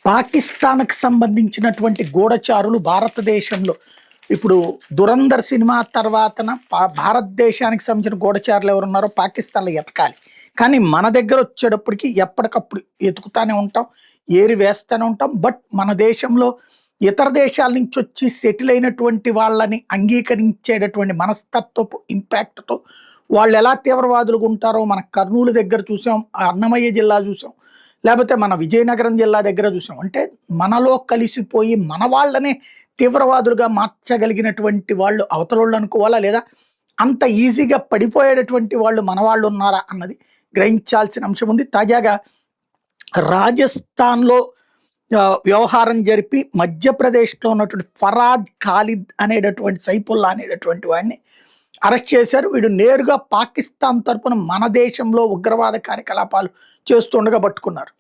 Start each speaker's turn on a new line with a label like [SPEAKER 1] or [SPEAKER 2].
[SPEAKER 1] పాకిస్తాన్‌కి సంబంధించినటువంటి గూఢచారులు భారతదేశంలో ఇప్పుడు 'దురంధర్' సినిమా తర్వాతన భారతదేశానికి సంబంధించిన గూఢచారులు ఎవరున్నారో పాకిస్తాన్‌లో ఎతకాలి. కానీ మన దగ్గరొచ్చేటప్పటికి ఎప్పటికప్పుడు ఎతుకుతానే ఉంటాం. ఏరి వేస్తూనే ఉంటాం. బట్ మన దేశంలో ఇతర దేశాల నుంచొచ్చి సెటిల్ అయినటువంటి వాళ్ళని అంగీకరించేటటువంటి మనస్తత్వపు ఇంపాక్ట్‌తో వాళ్ళెలా తీవ్రవాదులుగా ఉంటారో మన కర్నూలు దగ్గర చూసాం. అన్నమయ్య జిల్లా చూసాం. లేపోతే మన విజయనగరం జిల్లా దగ్గర చూసాం. అంటే మనలో కలిసిపోయి మన వాళ్ళనే తీవ్రవాదులుగా మార్చగలిగినటువంటి వాళ్ళు అవతలోళ్ళు అనుకోవాలా? లేదా అంత ఈజీగా పడిపోయేటటువంటి వాళ్ళు మన వాళ్ళున్నారా అన్నది గ్రహించాల్సిన అంశం ఉంది. తాజాగా రాజస్థాన్‌లో వ్యవహారం జరిపి మధ్యప్రదేశ్‌లో ఉన్నటువంటి ఫరాద్ ఖాలిద్ అనేటటువంటి సైఫుల్లా అనేటటువంటి వాడిని అరెస్ట్ చేశారు. వీడు నేరుగా పాకిస్తాన్ తరపున మన దేశంలో ఉగ్రవాద కార్యకలాపాలు చేస్తుండగా పట్టుకున్నారు.